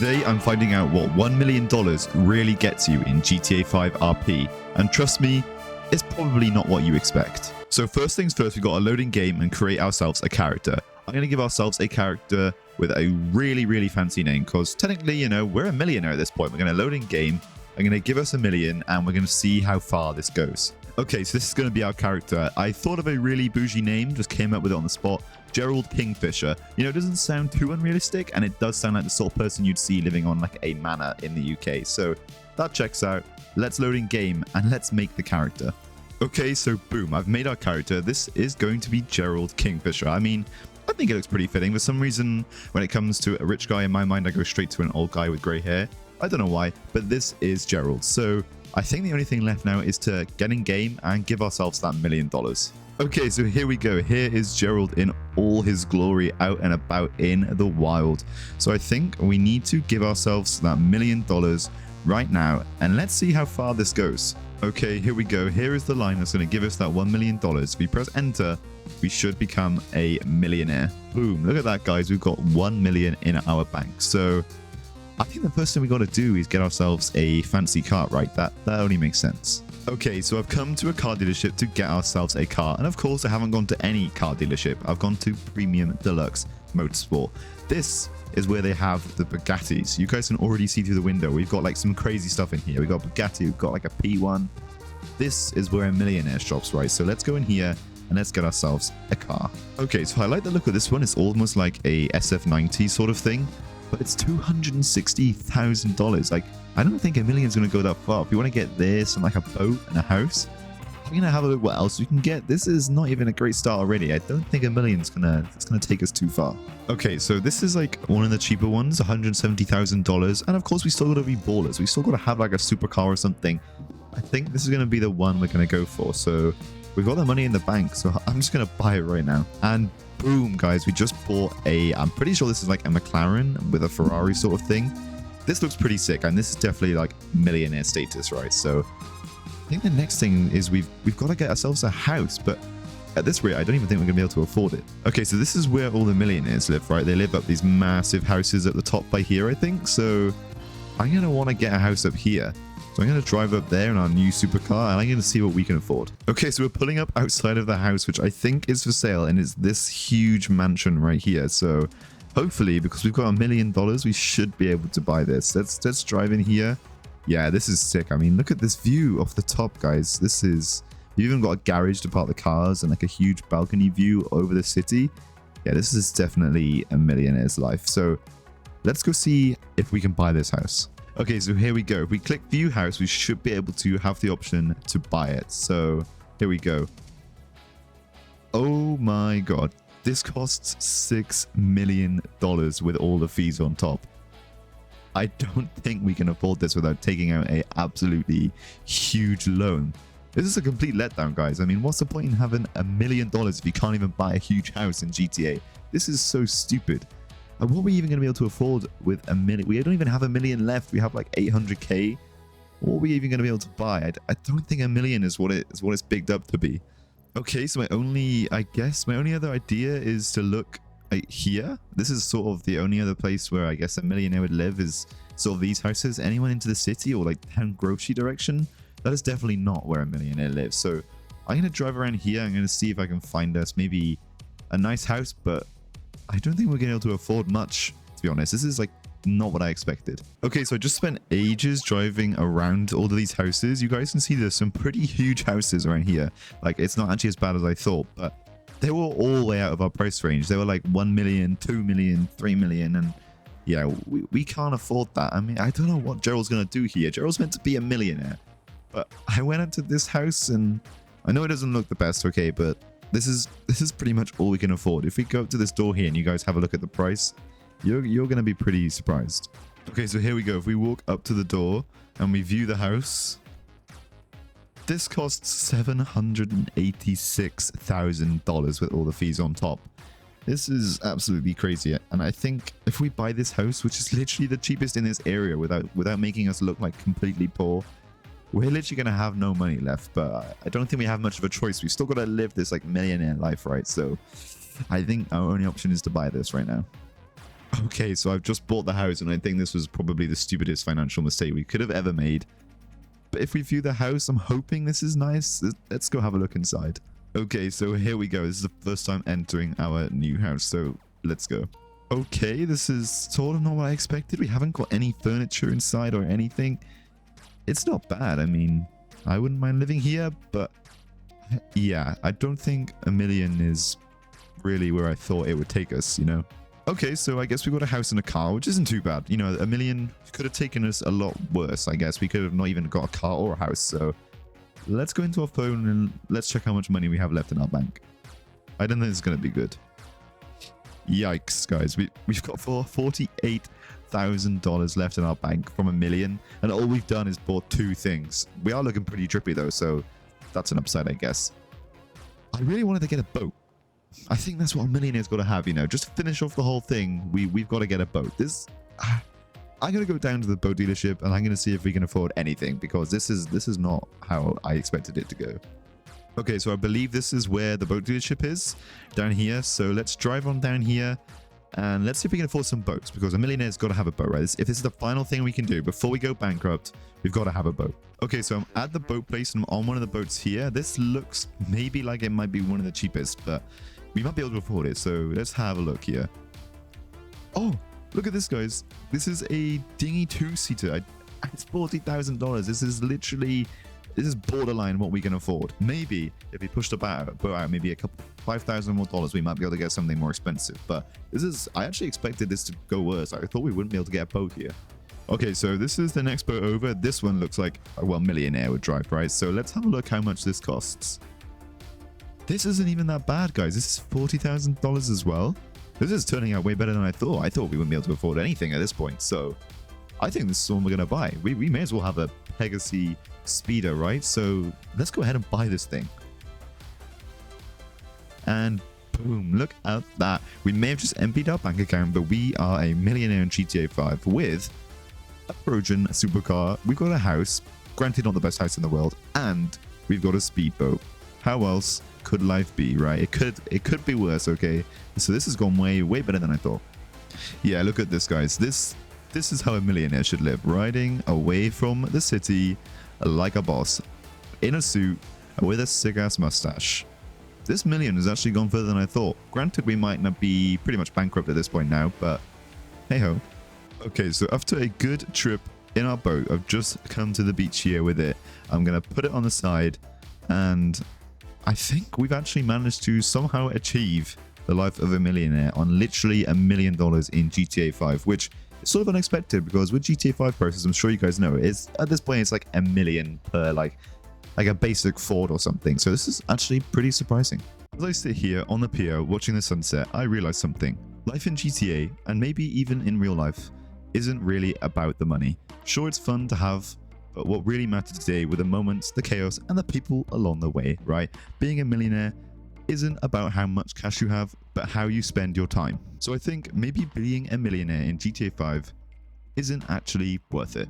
Today I'm finding out what $1 million really gets you in GTA 5 RP, and trust me, it's probably not what you expect. So first things first, we've got to load in game and create ourselves a character. I'm going to give ourselves a character with a really fancy name, because technically, you know, we're a millionaire at this point. We're going to load in game, I'm going to give us $1 million, and we're going to see how far this goes. Okay, so this is going to be our character. I thought of a really bougie name, just came up with it on the spot. Gerald Kingfisher. You know, it doesn't sound too unrealistic, and it does sound like the sort of person you'd see living on like a manor in the UK. So that checks out. Let's load in game, and let's make the character. Okay, so boom, I've made our character. This is going to be Gerald Kingfisher. I mean, I think it looks pretty fitting. For some reason, when it comes to a rich guy, in my mind, I go straight to an old guy with grey hair. I don't know why, but this is Gerald. So I think the only thing left now is to get in game and give ourselves that $1 million. Okay, so here we go. Here is Gerald in all his glory, out and about in the wild. So I think we need to give ourselves that $1 million right now, and let's see how far this goes. Okay, here we go. Here is the line that's going to give us that $1 million. If we press enter, we should become a millionaire. Boom, look at that, guys. We've got 1 million in our bank. So I think the first thing we got to do is get ourselves a fancy car, right? That only makes sense. Okay, so I've come to a car dealership to get ourselves a car. And of course, I haven't gone to any car dealership. I've gone to Premium Deluxe Motorsport. This is where they have the Bugattis. You guys can already see through the window. We've got like some crazy stuff in here. We've got Bugatti, we've got like a P1. This is where a millionaire shops, right? So let's go in here and let's get ourselves a car. Okay, so I like the look of this one. It's almost like a SF90 sort of thing, but it's $260,000. Like, I don't think $1 million's going to go that far. If you want to get this and like a boat and a house, I'm going to have a look what else we can get. This is not even a great start already. I don't think $1 million's gonna take us too far. Okay, so this is like one of the cheaper ones, $170,000. And of course, we still got to be ballers. We still got to have like a supercar or something. I think this is going to be the one we're going to go for. So we've got the money in the bank, so I'm just going to buy it right now. And boom, guys, we just bought I'm pretty sure this is like a McLaren with a Ferrari sort of thing. This looks pretty sick, and this is definitely like millionaire status, right? So I think the next thing is we've got to get ourselves a house, but at this rate, I don't even think we're going to be able to afford it. Okay, so this is where all the millionaires live, right? They live up these massive houses at the top by here, I think. So I'm going to want to get a house up here. So I'm going to drive up there in our new supercar, and I'm going to see what we can afford. Okay, so we're pulling up outside of the house, which I think is for sale, and it's this huge mansion right here. So hopefully, because we've got $1 million, we should be able to buy this. Let's drive in here. Yeah, this is sick. I mean, look at this view off the top, guys. This is... You've even got a garage to park the cars and like a huge balcony view over the city. Yeah, this is definitely a millionaire's life. So let's go see if we can buy this house. Okay, so here we go. If we click view house, we should be able to have the option to buy it. So here we go. Oh my god. This costs $6 million with all the fees on top. I don't think we can afford this without taking out a absolutely huge loan. This is a complete letdown, guys. I mean, what's the point in having $1 million if you can't even buy a huge house in GTA? This is so stupid. And what are we even going to be able to afford with $1 million? We don't even have $1 million left. We have like 800k. What are we even going to be able to buy? I don't think $1 million is what it's bigged up to be. Okay, so my only other idea is to look here. This is sort of the only other place where I guess a millionaire would live, is sort of these houses. Anyone into the city or like town grocery direction, that is definitely not where a millionaire lives. So I'm going to drive around here. I'm going to see if I can find us maybe a nice house, but I don't think we're going to be able to afford much, to be honest. This is like not what I expected. Okay, so I just spent ages driving around all of these houses. You guys can see there's some pretty huge houses around here. Like, it's not actually as bad as I thought, but they were all way out of our price range. They were like 1 million, 2 million, 3 million, and yeah, we can't afford that. I mean, I don't know what Gerald's going to do here. Gerald's meant to be a millionaire, but I went into this house, and I know it doesn't look the best, okay, but this is pretty much all we can afford. If we go up to this door here and you guys have a look at the price, you're going to be pretty surprised. Okay, so here we go. If we walk up to the door and we view the house, this costs $786,000 with all the fees on top. This is absolutely crazy. And I think if we buy this house, which is literally the cheapest in this area without making us look like completely poor, we're literally going to have no money left. But I don't think we have much of a choice. We still got to live this like millionaire life, right? So I think our only option is to buy this right now. Okay, so I've just bought the house, and I think this was probably the stupidest financial mistake we could have ever made. But if we view the house, I'm hoping this is nice. Let's go have a look inside. Okay, so here we go. This is the first time entering our new house, so let's go. Okay, this is sort of not what I expected. We haven't got any furniture inside or anything. It's not bad. I mean, I wouldn't mind living here, but yeah, I don't think $1 million is really where I thought it would take us, you know? Okay, so I guess we got a house and a car, which isn't too bad. You know, $1 million could have taken us a lot worse, I guess. We could have not even got a car or a house, so let's go into our phone and let's check how much money we have left in our bank. I don't think it's going to be good. Yikes, guys. We've got $48,000 left in our bank from $1 million, and all we've done is bought 2 things. We are looking pretty trippy, though, so that's an upside, I guess. I really wanted to get a boat. I think that's what a millionaire's got to have, you know. Just to finish off the whole thing, we've got to get a boat. I'm going to go down to the boat dealership, and I'm going to see if we can afford anything, because this is not how I expected it to go. Okay, so I believe this is where the boat dealership is, down here. So let's drive on down here, and let's see if we can afford some boats, because a millionaire's got to have a boat, right? If this is the final thing we can do before we go bankrupt, we've got to have a boat. Okay, so I'm at the boat place, and I'm on one of the boats here. This looks maybe like it might be one of the cheapest, but we might be able to afford it, so let's have a look here. Oh, look at this, guys. This is a dinghy 2-seater. It's $40,000. This is borderline what we can afford. Maybe if we pushed the boat out maybe a couple $5,000 more, we might be able to get something more expensive. But I actually expected this to go worse. I thought we wouldn't be able to get a boat here. Okay, so this is the next boat over. This one looks like, well, millionaire would drive, right? So let's have a look how much this costs. This isn't even that bad, guys. This is $40,000 as well. This is turning out way better than I thought. I thought we wouldn't be able to afford anything at this point. So I think this is one we're going to buy. We may as well have a Pegasus speeder, right? So let's go ahead and buy this thing. And boom, look at that. We may have just emptied our bank account, but we are a millionaire in GTA 5 with a Trojan supercar. We've got a house, granted not the best house in the world, and we've got a speedboat. How else could life be, right? It could be worse, okay? So this has gone way better than I thought. Yeah, look at this, guys. This is how a millionaire should live, riding away from the city like a boss, in a suit with a sick-ass mustache. This million has actually gone further than I thought. Granted, we might not be pretty much bankrupt at this point now, but hey-ho. Okay, so after a good trip in our boat, I've just come to the beach here with it. I'm going to put it on the side, and I think we've actually managed to somehow achieve the life of a millionaire on literally $1 million in GTA 5, which is sort of unexpected because with GTA 5 prices, I'm sure you guys know, it's at this point it's like $1 million per like a basic Ford or something. So this is actually pretty surprising. As I sit here on the pier watching the sunset, I realize something. Life in GTA, and maybe even in real life, isn't really about the money. Sure, it's fun to have, but what really matters today were the moments, the chaos, and the people along the way, right? Being a millionaire isn't about how much cash you have, but how you spend your time. So I think maybe being a millionaire in GTA 5 isn't actually worth it.